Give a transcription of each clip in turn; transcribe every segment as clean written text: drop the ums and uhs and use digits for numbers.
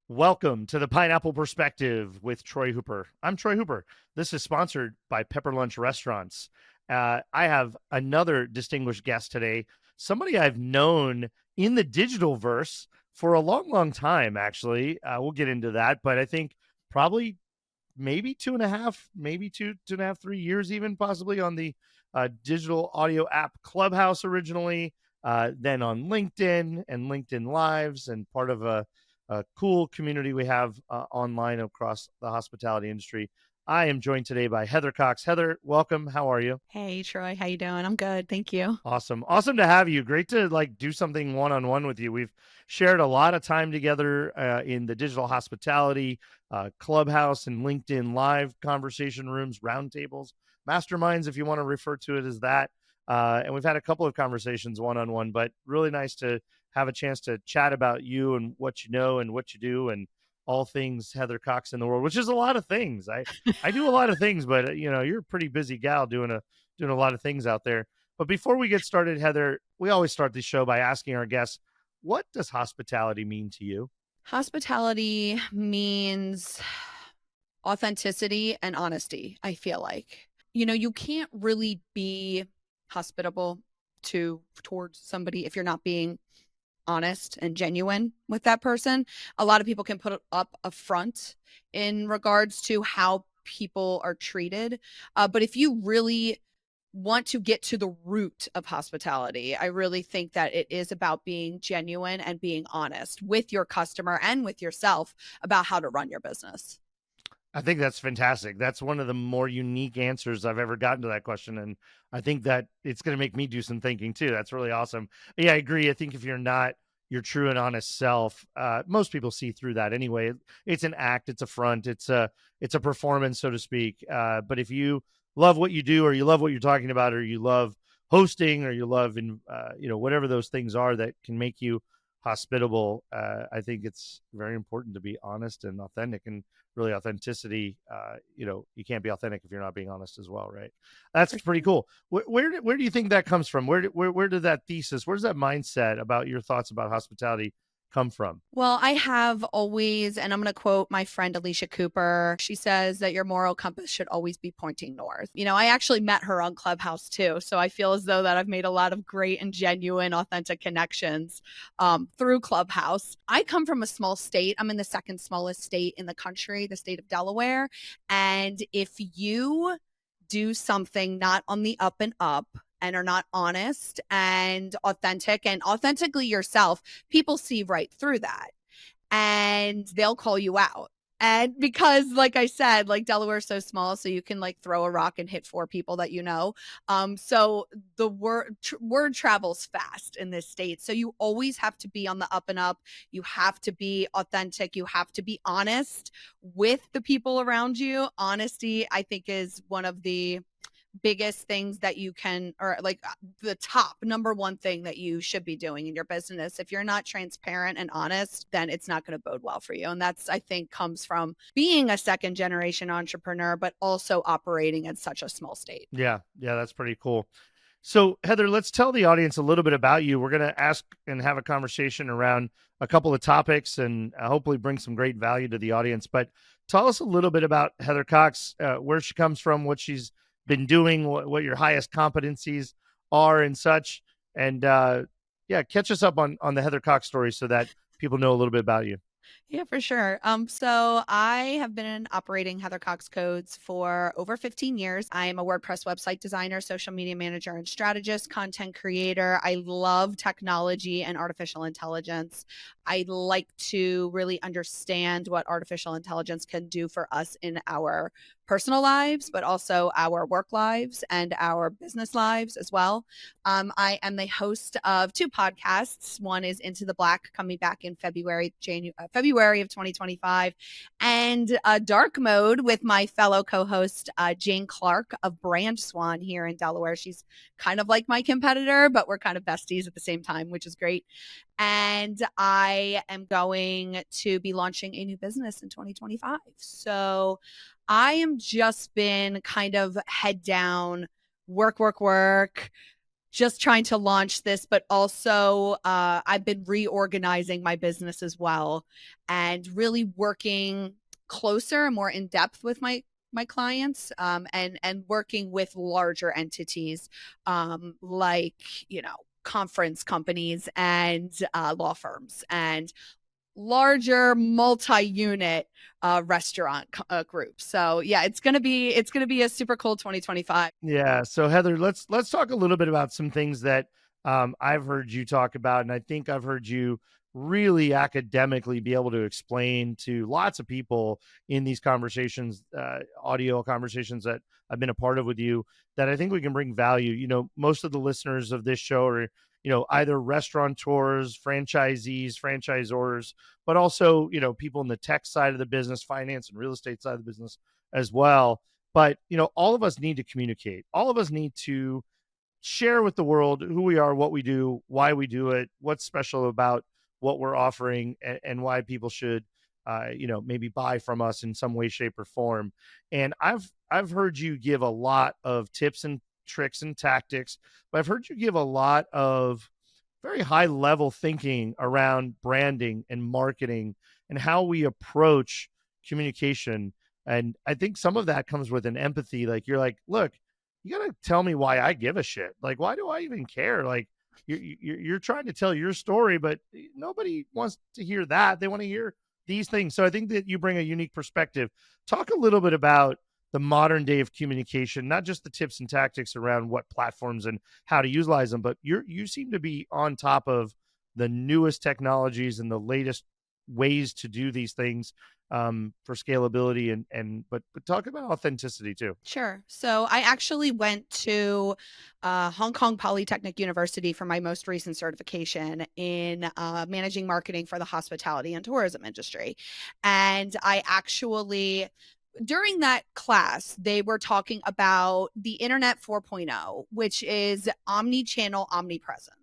Welcome to the Pineapple Perspective with Troy Hooper. I'm Troy Hooper. This is sponsored by Pepper Lunch Restaurants. I have another distinguished guest today, somebody I've known in the digital verse for a long, long time, actually. We'll get into that, but I think probably maybe 2.5, maybe 2.5, 3 years, even possibly on the digital audio app Clubhouse originally, then on LinkedIn and LinkedIn Lives, and part of a cool community we have online across the hospitality industry. I am joined today by Heather Cox. Heather, welcome. How are you? Hey Troy, how you doing? I'm good, thank you. Awesome to have you. Great to do something one-on-one with you. We've shared a lot of time together in the digital hospitality Clubhouse and LinkedIn Live conversation rooms, roundtables, masterminds, if you want to refer to it as that. And we've had a couple of conversations one-on-one, but really nice to have a chance to chat about you and what you know and what you do and all things Heather Cox in the world, which is a lot of things. I do a lot of things, but you're a pretty busy gal doing a lot of things out there. But before we get started, Heather, we always start the show by asking our guests, what does hospitality mean to you? Hospitality means authenticity and honesty, I feel like. You can't really be hospitable towards somebody if you're not being honest and genuine with that person. A lot of people can put up a front in regards to how people are treated. But if you really want to get to the root of hospitality, I really think that it is about being genuine and being honest with your customer and with yourself about how to run your business. I think that's fantastic. That's one of the more unique answers I've ever gotten to that question. And I think that it's going to make me do some thinking too. That's really awesome. Yeah, I agree. I think if you're not your true and honest self, most people see through that anyway. It's an act, it's a front, it's a performance, so to speak. But if you love what you do, or you love what you're talking about, or you love hosting, or you love whatever those things are that can make you hospitable, I think it's very important to be honest and authentic. And really, authenticity, you can't be authentic if you're not being honest as well, right? That's For pretty sure. cool. Where do you think that comes from? Where did that thesis, where's that mindset about your thoughts about hospitality come from? Well, I have always, and I'm going to quote my friend Alicia Cooper. She says that your moral compass should always be pointing north. I actually met her on Clubhouse too. So I feel as though that I've made a lot of great and genuine, authentic connections through Clubhouse. I come from a small state. I'm in the second smallest state in the country, the state of Delaware. And if you do something not on the up and up, and are not honest and authentic and authentically yourself, people see right through that and they'll call you out. And because, like I said, like Delaware's so small, so you can like throw a rock and hit four people that you know. So the word travels fast in this state. So you always have to be on the up and up. You have to be authentic. You have to be honest with the people around you. Honesty, I think, is one of the biggest things that you can, or like the top number one thing that you should be doing in your business. If you're not transparent and honest, then it's not going to bode well for you. And that's, I think, comes from being a second generation entrepreneur, but also operating in such a small state. Yeah, that's pretty cool. So, Heather, let's tell the audience a little bit about you. We're going to ask and have a conversation around a couple of topics and hopefully bring some great value to the audience. But tell us a little bit about Heather Cox, where she comes from, what she's been doing, what your highest competencies are, and such. And yeah, catch us up on the Heather Cox story so that people know a little bit about you. Yeah, for sure. So I have been operating Heather Cox Codes for over 15 years. I am a WordPress website designer, social media manager, and strategist, content creator. I love technology and artificial intelligence. I like to really understand what artificial intelligence can do for us in our personal lives, but also our work lives and our business lives as well. I am the host of two podcasts. One is Into the Black, coming back in February of 2025, and Dark Mode with my fellow co-host Jane Clark of Brand Swan here in Delaware. She's kind of like my competitor, but we're kind of besties at the same time, which is great. And I am going to be launching a new business in 2025. So I am just been kind of head down, work, just trying to launch this, but also I've been reorganizing my business as well and really working closer and more in depth with my clients, and working with larger entities, like, conference companies and law firms and larger multi-unit restaurant groups. So yeah, it's gonna be a super cool 2025. Yeah. So Heather, let's talk a little bit about some things that I've heard you talk about, and I think I've heard you really academically be able to explain to lots of people in these conversations, audio conversations that I've been a part of with you. That I think we can bring value. Most of the listeners of this show are either restaurateurs, franchisees, franchisors, but also people in the tech side of the business, finance and real estate side of the business as well. But all of us need to communicate. All of us need to share with the world who we are, what we do, why we do it, what's special about what we're offering, and why people should maybe buy from us in some way, shape, or form. And I've heard you give a lot of tips and tricks and tactics, but I've heard you give a lot of very high level thinking around branding and marketing and how we approach communication. And I think some of that comes with an empathy. Like, you're like, look, you got to tell me why I give a shit. Like, why do I even care? Like, you're trying to tell your story, but nobody wants to hear that. They want to hear these things. So I think that you bring a unique perspective. Talk a little bit about the modern day of communication, not just the tips and tactics around what platforms and how to utilize them, but you seem to be on top of the newest technologies and the latest ways to do these things, for scalability, but talk about authenticity too. Sure. So I actually went to Hong Kong Polytechnic University for my most recent certification in managing marketing for the hospitality and tourism industry. And I actually, during that class, they were talking about the Internet 4.0, which is omnichannel omnipresence.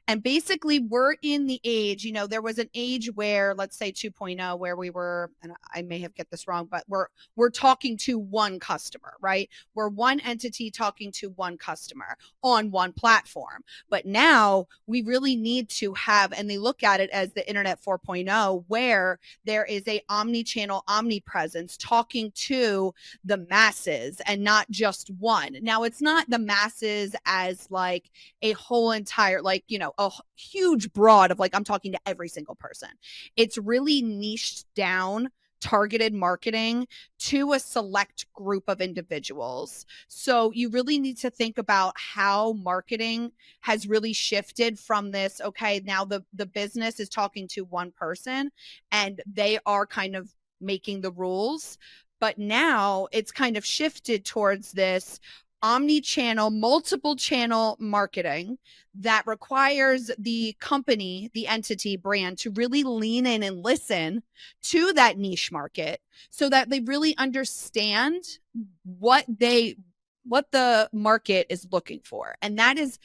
And basically, we're in the age, there was an age where, let's say 2.0, where we were, and I may have get this wrong, but we're talking to one customer, right? We're one entity talking to one customer on one platform. But now we really need to have, and they look at it as the Internet 4.0, where there is a omni-channel omnipresence talking to the masses and not just one. Now, it's not the masses as like a whole entire, like, a huge broad of like, I'm talking to every single person. It's really niched down, targeted marketing to a select group of individuals. So you really need to think about how marketing has really shifted from this, okay, now the business is talking to one person and they are kind of making the rules. But now it's kind of shifted towards this omni-channel, multiple channel marketing that requires the company, the entity, brand to really lean in and listen to that niche market so that they really understand what the market is looking for. And that is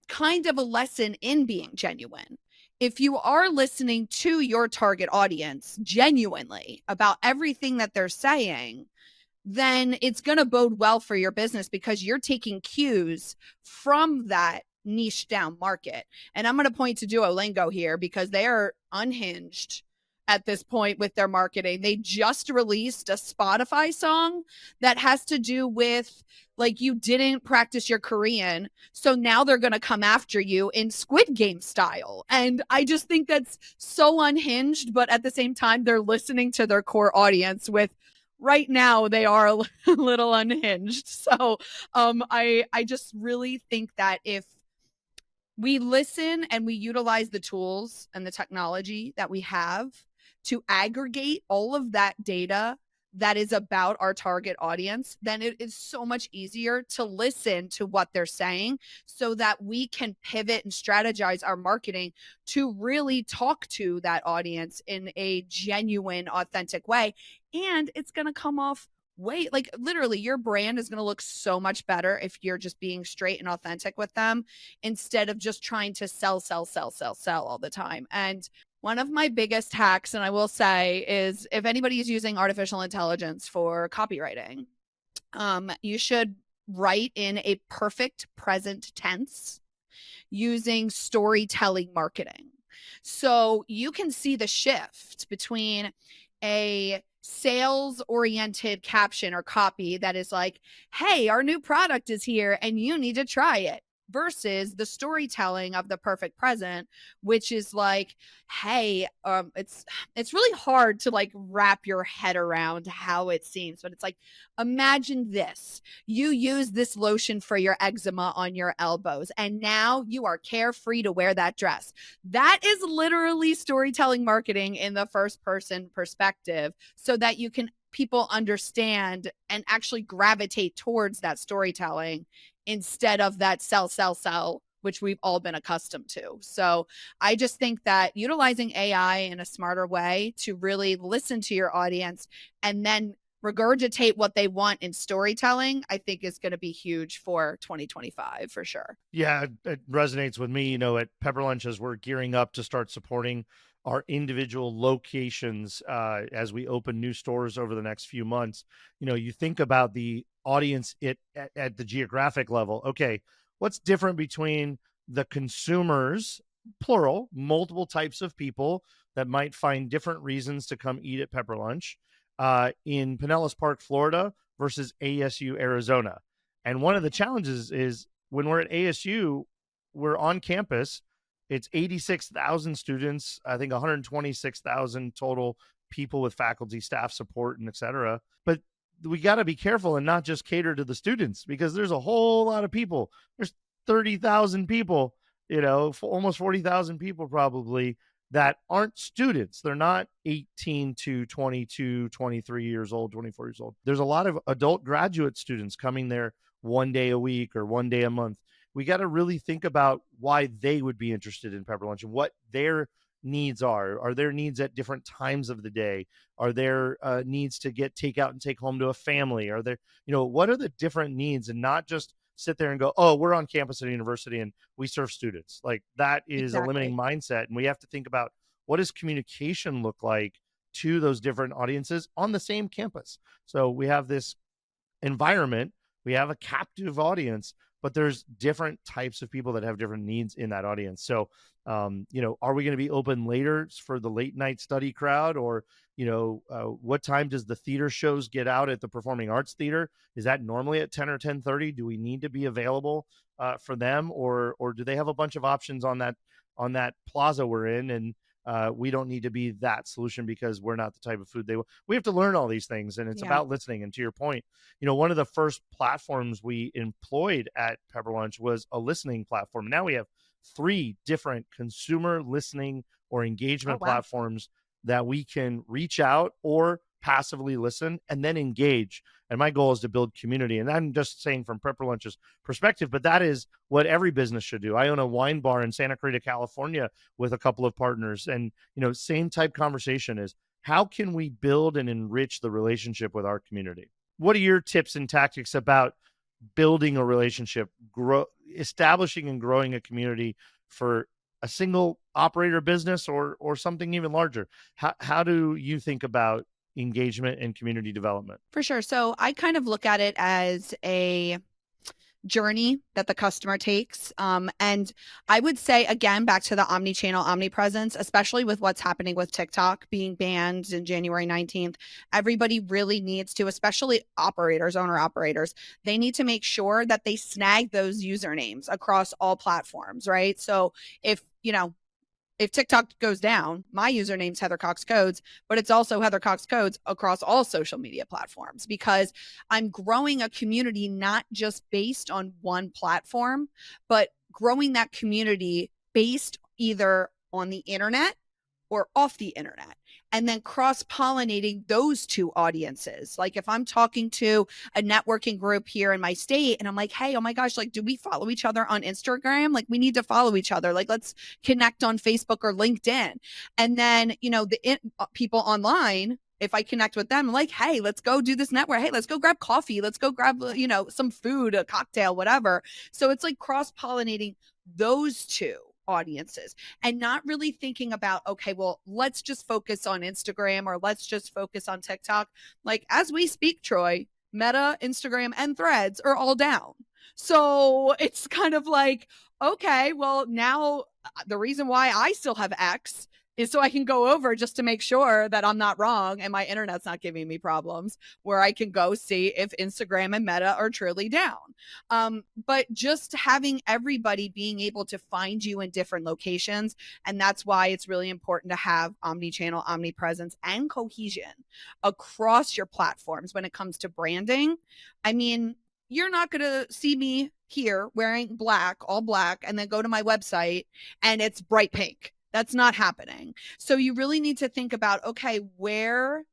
kind of a lesson in being genuine. If you are listening to your target audience genuinely about everything that they're saying, then it's going to bode well for your business because you're taking cues from that niche down market. And I'm going to point to Duolingo here because they are unhinged at this point with their marketing. They just released a Spotify song that has to do with like you didn't practice your Korean. So now they're going to come after you in Squid Game style. And I just think that's so unhinged, but at the same time, they're listening to their core audience with right now they are a little unhinged. So I just really think that if we listen and we utilize the tools and the technology that we have to aggregate all of that data that is about our target audience, then it is so much easier to listen to what they're saying so that we can pivot and strategize our marketing to really talk to that audience in a genuine, authentic way. And it's going to come off like literally your brand is going to look so much better if you're just being straight and authentic with them instead of just trying to sell all the time. And one of my biggest hacks, and I will say, is if anybody is using artificial intelligence for copywriting, you should write in a perfect present tense using storytelling marketing. So you can see the shift between a sales oriented caption or copy that is like, hey, our new product is here and you need to try it, versus the storytelling of the perfect present, which is like, hey, it's really hard to like wrap your head around how it seems, but it's like, imagine this: you use this lotion for your eczema on your elbows and now you are carefree to wear that dress. That is literally storytelling marketing in the first person perspective, so that you can people understand and actually gravitate towards that storytelling instead of that sell, which we've all been accustomed to. So I just think that utilizing AI in a smarter way to really listen to your audience and then regurgitate what they want in storytelling, I think is going to be huge for 2025 for sure. Yeah, it resonates with me. At Pepper Lunch, as we're gearing up to start supporting our individual locations as we open new stores over the next few months, you think about the audience at the geographic level. Okay, what's different between the consumers, plural, multiple types of people that might find different reasons to come eat at Pepper Lunch in Pinellas Park, Florida versus ASU, Arizona? And one of the challenges is when we're at ASU, we're on campus. It's 86,000 students, I think 126,000 total people with faculty, staff support, and et cetera. But we got to be careful and not just cater to the students, because there's a whole lot of people. There's 30,000 people, almost 40,000 people probably, that aren't students. They're not 18 to 22, 23 years old, 24 years old. There's a lot of adult graduate students coming there one day a week or one day a month. We got to really think about why they would be interested in Pepper Lunch and what their needs are. Are there needs at different times of the day? Are there needs to get takeout and take home to a family? Are there, what are the different needs? And not just sit there and go, oh, we're on campus at a university and we serve students. Like, that is a limiting mindset. And we have to think about, what does communication look like to those different audiences on the same campus? So we have this environment, we have a captive audience, but there's different types of people that have different needs in that audience. So, are we going to be open later for the late night study crowd? Or, what time does the theater shows get out at the Performing Arts Theater? Is that normally at 10 or 10:30? Do we need to be available for them? Or do they have a bunch of options on that plaza we're in? And we don't need to be that solution because we're not the type of food they want. We have to learn all these things, and it's about listening. And to your point, one of the first platforms we employed at Pepper Lunch was a listening platform. Now we have 3 different consumer listening or engagement platforms that we can reach out or passively listen and then engage. And my goal is to build community. And I'm just saying from Pepper Lunch's perspective, but that is what every business should do. I own a wine bar in Santa Clarita, California with a couple of partners. And, same type conversation is, how can we build and enrich the relationship with our community? What are your tips and tactics about building a relationship, establishing and growing a community for a single operator business or something even larger? How do you think about engagement and community development? For sure. So I kind of look at it as a journey that the customer takes. And I would say, again, back to the omnichannel, omnipresence, especially with what's happening with TikTok being banned in January 19th, everybody really needs to, especially owner operators, they need to make sure that they snag those usernames across all platforms, right? So if TikTok goes down, my username's Heather Cox Codes, but it's also Heather Cox Codes across all social media platforms, because I'm growing a community not just based on one platform, but growing that community based either on the internet or off the internet, and then cross-pollinating those 2 audiences. Like if I'm talking to a networking group here in my state and I'm like, hey, oh my gosh, like, do we follow each other on Instagram? Like, we need to follow each other. Like, let's connect on Facebook or LinkedIn. And then, people online, if I connect with them, I'm like, hey, let's go do this network. Hey, let's go grab coffee. Let's go grab, some food, a cocktail, whatever. So it's like cross-pollinating those 2 audiences and not really thinking about, okay, well, let's just focus on Instagram or let's just focus on TikTok. Like, as we speak, Troy, Meta, Instagram, and Threads are all down. So it's kind of like, okay, well, now the reason why I still have X is so I can go over just to make sure that I'm not wrong and my internet's not giving me problems, where I can go see if Instagram and Meta are truly down. But just having everybody being able to find you in different locations. And that's why it's really important to have omnichannel, omnipresence, and cohesion across your platforms when it comes to branding. I mean, you're not going to see me here wearing black, all black, and then go to my website and it's bright pink. That's not happening. So you really need to think about, okay, where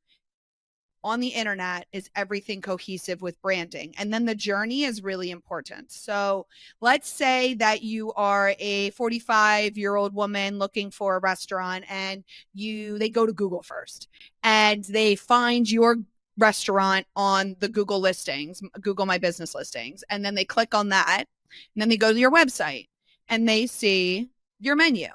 on the internet is everything cohesive with branding? And then the journey is really important. So let's say that you are a 45-year-old woman looking for a restaurant, and they go to Google first and they find your restaurant on the Google listings, Google My Business listings, and then they click on that, and then they go to your website and they see your menu.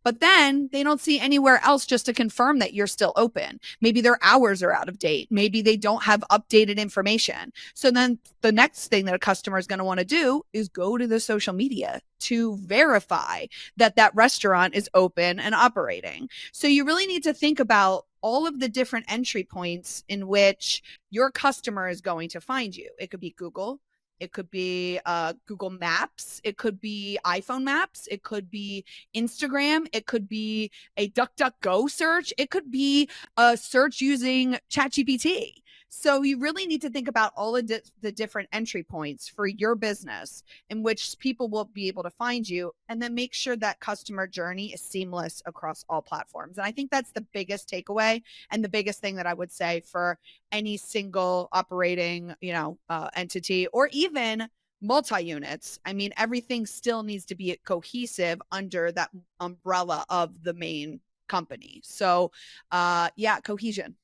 But then they don't see anywhere else just to confirm that you're still open. Maybe their hours are out of date. Maybe they don't have updated information. So then the next thing that a customer is going to want to do is go to the social media to verify that that restaurant is open and operating. So you really need to think about all of the different entry points in which your customer is going to find you. It could be Google. It could be Google Maps. It could be iPhone Maps. It could be Instagram. It could be a DuckDuckGo search. It could be a search using ChatGPT. So you really need to think about all of the different entry points for your business in which people will be able to find you, and then make sure that customer journey is seamless across all platforms. And I think that's the biggest takeaway and the biggest thing that I would say for any single operating, entity, or even multi-units. I mean, everything still needs to be cohesive under that umbrella of the main company. So, cohesion.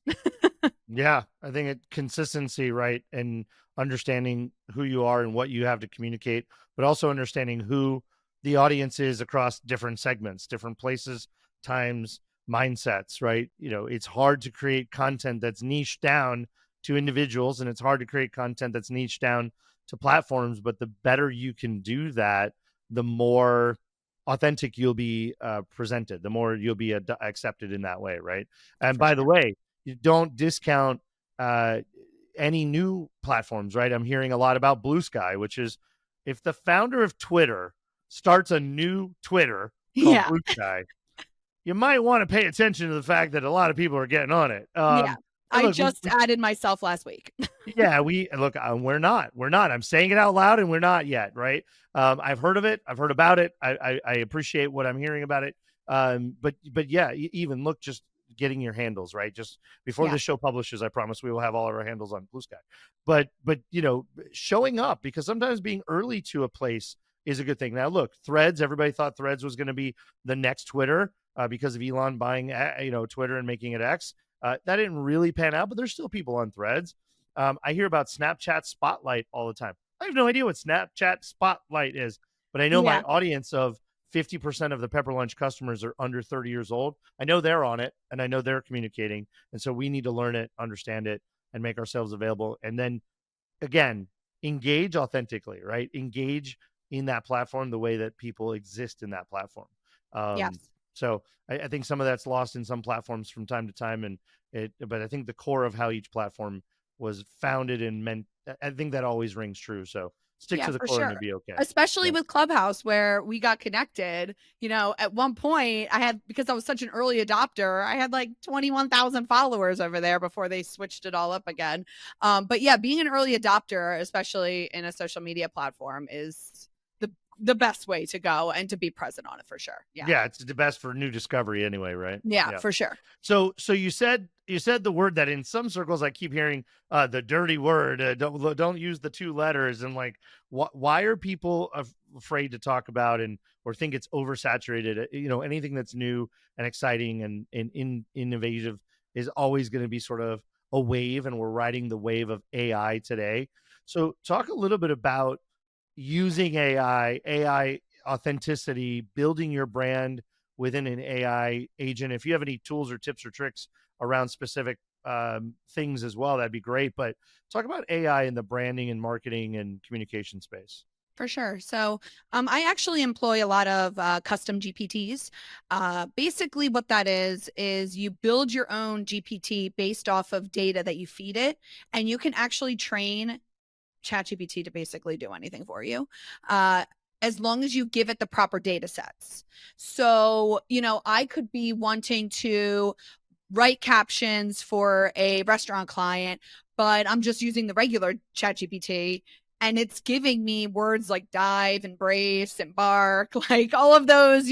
Yeah, I think consistency, right? And understanding who you are and what you have to communicate, but also understanding who the audience is across different segments, different places, times, mindsets, right? It's hard to create content that's niche down to individuals, and it's hard to create content that's niche down to platforms. But the better you can do that, the more authentic you'll be presented, the more you'll be accepted in that way, right? And For by the sure. way, you don't discount any new platforms, right? I'm hearing a lot about Blue Sky, which is, if the founder of Twitter starts a new Twitter called Yeah. Blue Sky, you might want to pay attention to the fact that a lot of people are getting on it. Yeah. And I look, just added myself last week. yeah, we're not. I'm saying it out loud, and we're not yet, right? I've heard of it. I've heard about it. I appreciate what I'm hearing about it. But yeah, even look, just getting your handles right. Just before Yeah. this show publishes, I promise we will have all of our handles on Blue Sky. But showing up, because sometimes being early to a place is a good thing. Now, look, Threads. Everybody thought Threads was going to be the next Twitter because of Elon buying Twitter and making it X. That didn't really pan out, but there's still people on Threads. I hear about Snapchat Spotlight all the time. I have no idea what Snapchat Spotlight is, but I know my Yeah. audience of 50% of the Pepper Lunch customers are under 30 years old. I know they're on it, and I know they're communicating. And so we need to learn it, understand it, and make ourselves available. And then, again, engage authentically, right? Engage in that platform the way that people exist in that platform. Yes. So I think some of that's lost in some platforms from time to time, but I think the core of how each platform was founded and meant, I think that always rings true. So stick Yeah, to the for core and sure. you'll be okay. Especially Yeah. with Clubhouse, where we got connected. At one point because I was such an early adopter, I had like 21,000 followers over there before they switched it all up again. But yeah, being an early adopter, especially in a social media platform, is the best way to go and to be present on it, for sure. Yeah. Yeah, it's the best for new discovery anyway, right? Yeah, Yeah. for sure. So you said the word that in some circles I keep hearing, the dirty word. Don't use the two letters. And like, why are people afraid to talk about or think it's oversaturated? Anything that's new and exciting and innovative is always going to be sort of a wave, and we're riding the wave of AI today. So talk a little bit about using AI authenticity, building your brand within an AI agent. If you have any tools or tips or tricks around specific things as well, that'd be great. But talk about AI in the branding and marketing and communication space. For sure. So I actually employ a lot of custom GPTs. Basically, what that is you build your own GPT based off of data that you feed it, and you can actually train ChatGPT to basically do anything for you. As long as you give it the proper data sets. So, I could be wanting to write captions for a restaurant client, but I'm just using the regular ChatGPT and it's giving me words like dive and brace and bark, like all of those,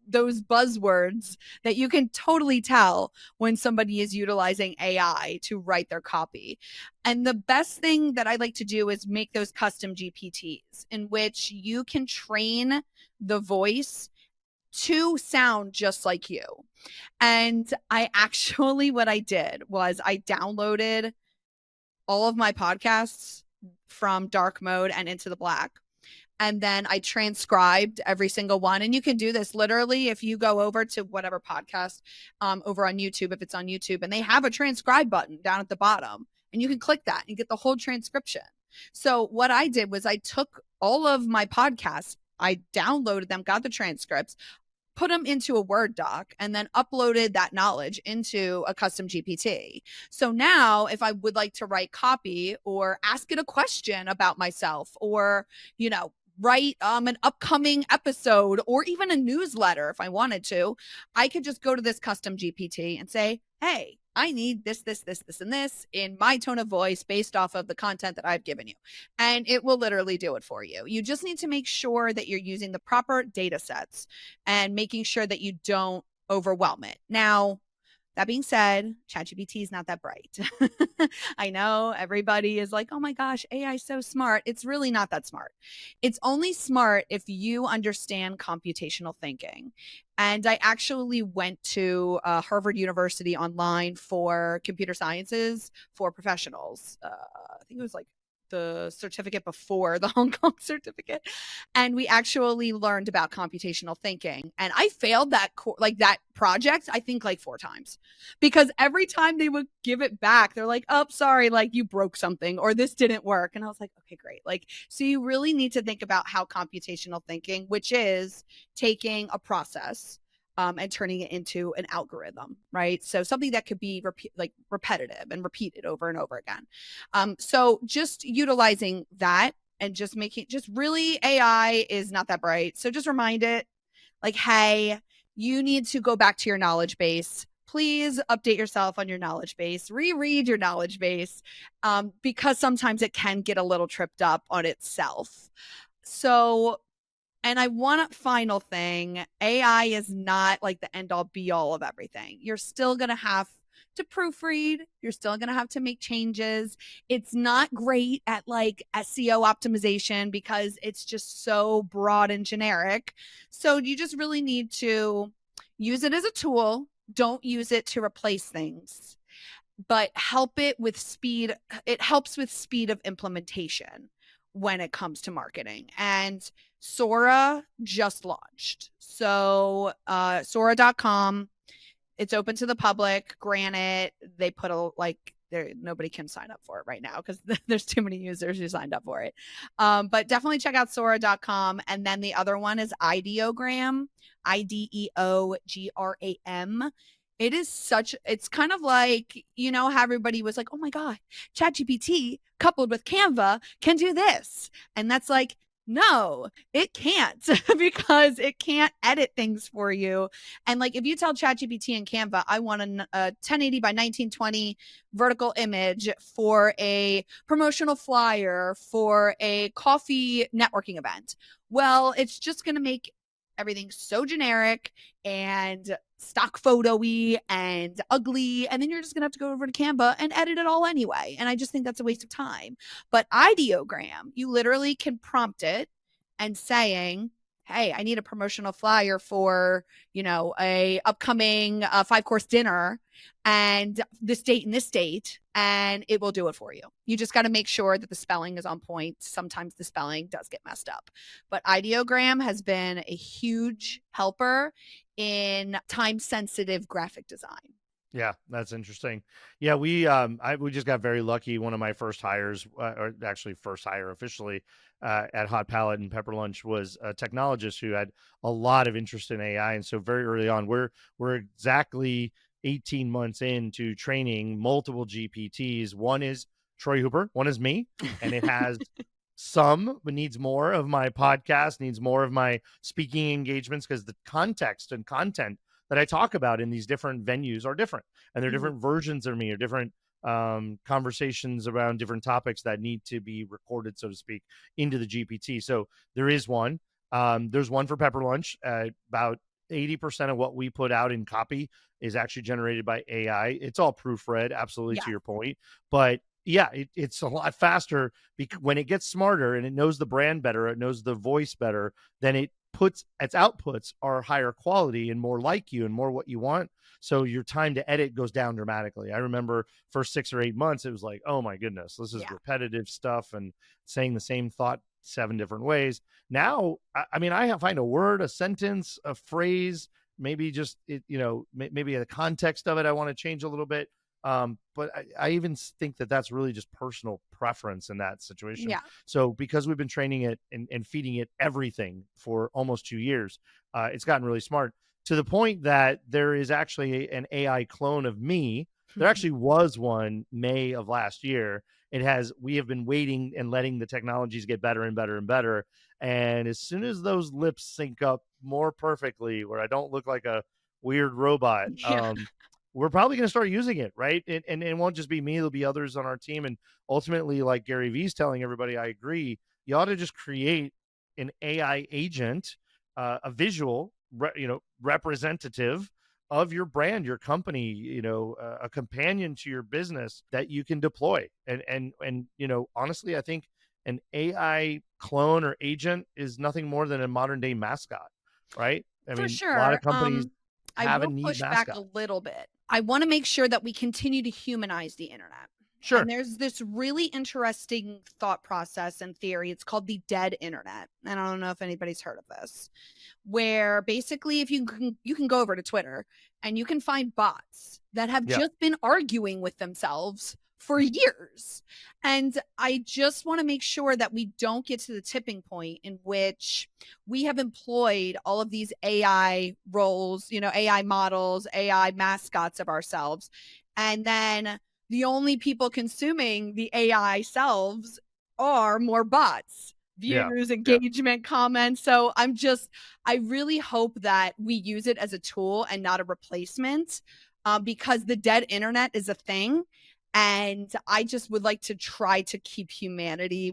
those buzzwords that you can totally tell when somebody is utilizing AI to write their copy. And the best thing that I like to do is make those custom GPTs in which you can train the voice to sound just like you. And what I did was I downloaded all of my podcasts from dark mode and into the black. And then I transcribed every single one. And you can do this literally if you go over to whatever podcast over on YouTube, if it's on YouTube, and they have a transcribe button down at the bottom. And you can click that and get the whole transcription. So what I did was I took all of my podcasts, I downloaded them, got the transcripts, put them into a Word doc, and then uploaded that knowledge into a custom GPT. So now if I would like to write copy or ask it a question about myself or, write an upcoming episode or even a newsletter if I wanted to, I could just go to this custom GPT and say, hey, I need this, and this in my tone of voice based off of the content that I've given you. And it will literally do it for you. You just need to make sure that you're using the proper data sets and making sure that you don't overwhelm it. Now, that being said, ChatGPT is not that bright. I know everybody is like, oh my gosh, AI is so smart. It's really not that smart. It's only smart if you understand computational thinking. And I actually went to Harvard University online for computer sciences for professionals. I think it was like the certificate before the Hong Kong certificate. And we actually learned about computational thinking. And I failed that that project, I think like 4 times, because every time they would give it back, they're like, oh, sorry, like you broke something or this didn't work. And I was like, okay, great. Like, so you really need to think about how computational thinking, which is taking a process and turning it into an algorithm, right? So something that could be repetitive and repeated over and over again. So just utilizing that and just really AI is not that bright. So just remind it like, hey, you need to go back to your knowledge base. Please update yourself on your knowledge base, reread your knowledge base, because sometimes it can get a little tripped up on itself. So, and I want a final thing. AI is not like the end all be all of everything. You're still going to have to proofread. You're still going to have to make changes. It's not great at like SEO optimization because it's just so broad and generic. So you just really need to use it as a tool. Don't use it to replace things, but help it with speed. It helps with speed of implementation when it comes to marketing. And Sora just launched. So Sora.com, it's open to the public. Granted, they put nobody can sign up for it right now because there's too many users who signed up for it. But definitely check out Sora.com. And then the other one is Ideogram, IDEOGRAM. It's kind of like, how everybody was like, oh my God, ChatGPT coupled with Canva can do this. And that's like, no, it can't because it can't edit things for you. And like, if you tell ChatGPT and Canva, I want a 1080 by 1920 vertical image for a promotional flyer for a coffee networking event, well, it's just going to make everything so generic and stock photo-y and ugly, and then you're just gonna have to go over to Canva and edit it all anyway. And I just think that's a waste of time. But Ideogram, you literally can prompt it and saying, hey, I need a promotional flyer for, a upcoming 5-course dinner and this date and this date, and it will do it for you. You just got to make sure that the spelling is on point. Sometimes the spelling does get messed up. But Ideogram has been a huge helper in time-sensitive graphic design. Yeah, that's interesting. Yeah, we just got very lucky. One of my first hires, or actually first hire officially, at Hot Palette and Pepper Lunch was a technologist who had a lot of interest in AI. And so very early on, we're exactly 18 months into training multiple GPTs. One is Troy Hooper, one is me, and it has some, but needs more of my podcast, needs more of my speaking engagements, because the context and content that I talk about in these different venues are different, and they're Mhm. different versions of me, or different conversations around different topics that need to be recorded, so to speak, into the GPT. So there is one. There's one for Pepper Lunch. About 80% of what we put out in copy is actually generated by AI. It's all proofread, absolutely, to Yeah. your point. But yeah, it's a lot faster because when it gets smarter and it knows the brand better, it knows the voice better, then its outputs are higher quality and more like you and more what you want. So your time to edit goes down dramatically. I remember first 6 or 8 months, it was like, oh my goodness, this is Yeah. repetitive stuff and saying the same thought 7 different ways. Now, I mean, find a word, a sentence, a phrase, maybe just maybe the context of it I want to change a little bit. But I even think that that's really just personal preference in that situation. Yeah. So because we've been training it and feeding it everything for almost 2 years, it's gotten really smart, to the point that there is actually an AI clone of me. There actually was one May of last year. We have been waiting and letting the technologies get better and better and better. And as soon as those lips sync up more perfectly, where I don't look like a weird robot, Yeah. we're probably going to start using it, right? And it won't just be me; there'll be others on our team. And ultimately, like Gary Vee's telling everybody, I agree. You ought to just create an AI agent, a visual, representative of your brand, your company, a companion to your business that you can deploy. And honestly, I think an AI clone or agent is nothing more than a modern day mascot, right? I For mean, a lot of sure. companies I have will and need push back a mascots. little bit. I want to make sure that we continue to humanize the internet. And Sure. there's this really interesting thought process and theory. It's called the dead internet. And I don't know if anybody's heard of this, where basically if you can go over to Twitter and you can find bots that have Yeah. just been arguing with themselves for years. And I just want to make sure that we don't get to the tipping point in which we have employed all of these AI roles, AI models, AI mascots of ourselves. And then the only people consuming the AI selves are more bots, Yeah. views, Yeah. engagement, comments. So I really hope that we use it as a tool and not a replacement, because the dead internet is a thing. And I just would like to try to keep humanity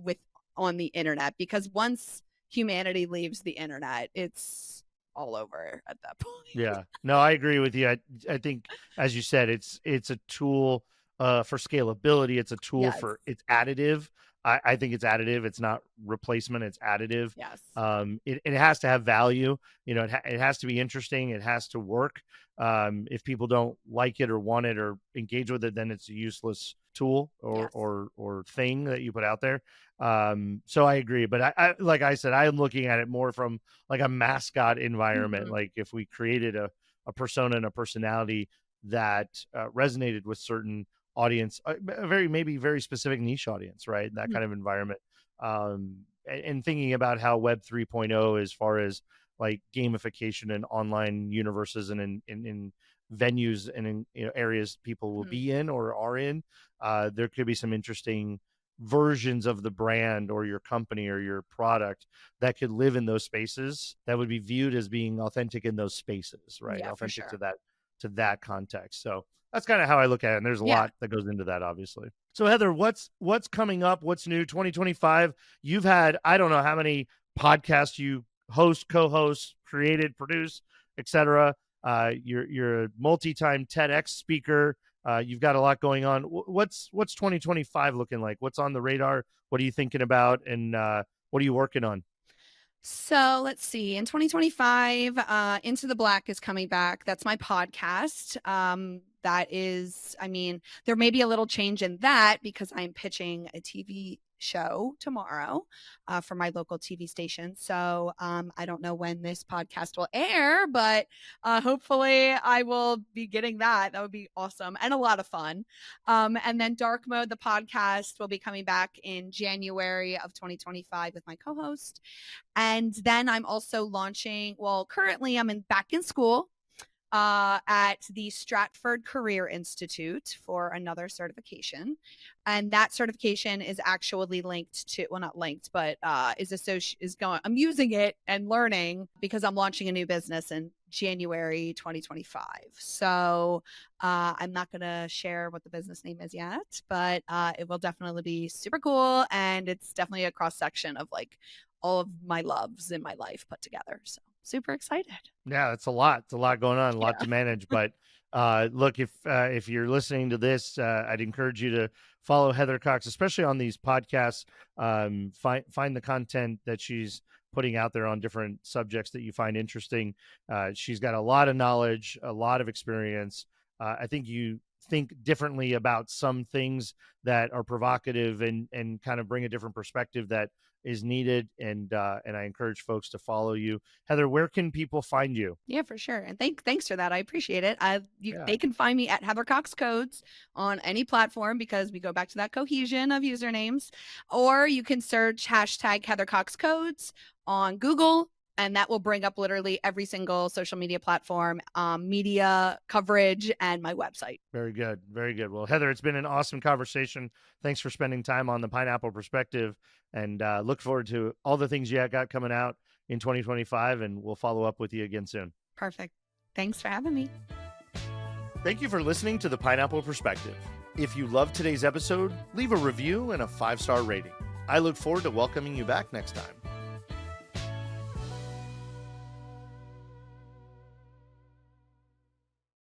on the internet, because once humanity leaves the internet, it's all over at that point. Yeah. No, I agree with you. I think, as you said, it's a tool for scalability. It's a tool Yes. for it's additive. I think it's additive. It's not replacement. It's additive. Yes. It has to have value. It has to be interesting. It has to work. If people don't like it or want it or engage with it, then it's a useless tool or Yes. or thing that you put out there. So I agree, but I like I said, I'm looking at it more from like a mascot environment. Mhm. Like if we created a persona and a personality that resonated with certain audience, maybe very specific niche audience, right? That Mhm. kind of environment. And thinking about how Web 3.0, as far as like gamification and online universes and in venues and in areas people will Mhm. be in or are in, there could be some interesting versions of the brand or your company or your product that could live in those spaces that would be viewed as being authentic in those spaces, right? Yeah, for Authentic sure. to that context. So that's kind of how I look at it. And there's a Yeah. lot that goes into that, obviously. So Heather, what's coming up? What's new? 2025. You've had, I don't know how many podcasts you host, co-host, created, produce, etc. You're a multi-time TEDx speaker. You've got a lot going on. What's 2025 looking like? What's on the radar? What are you thinking about? And what are you working on? So let's see. In 2025, Into the Black is coming back. That's my podcast. That is, I mean, there may be a little change in that because I'm pitching a TV show tomorrow for my local TV station. So I don't know when this podcast will air, but hopefully I will be getting that. That would be awesome and a lot of fun. And then Dark Mode, the podcast, will be coming back in January of 2025 with my co-host. And then I'm also launching, well, currently I'm back in school at the Stratford Career Institute for another certification. And that certification is actually linked to, well, not linked, but I'm using it and learning because I'm launching a new business in January 2025. So I'm not going to share what the business name is yet, but it will definitely be super cool. And it's definitely a cross section of like all of my loves in my life put together. So super excited. Yeah, it's a lot. It's a lot going on, a lot to manage. But look, if you're listening to this, I'd encourage you to follow Heather Cox, especially on these podcasts. Find the content that she's putting out there on different subjects that you find interesting. She's got a lot of knowledge, a lot of experience. I think you think differently about some things that are provocative and kind of bring a different perspective that is needed. And I encourage folks to follow you. Heather, where can people find you? Yeah, for sure. And thanks for that. I appreciate it. They can find me at Heather Cox Codes on any platform because we go back to that cohesion of usernames, or you can search hashtag Heather Cox Codes on Google, and that will bring up literally every single social media platform, media coverage, and my website. Very good. Very good. Well, Heather, it's been an awesome conversation. Thanks for spending time on the Pineapple Perspective, and look forward to all the things you got coming out in 2025, and we'll follow up with you again soon. Perfect. Thanks for having me. Thank you for listening to the Pineapple Perspective. If you loved today's episode, leave a review and a 5-star rating. I look forward to welcoming you back next time.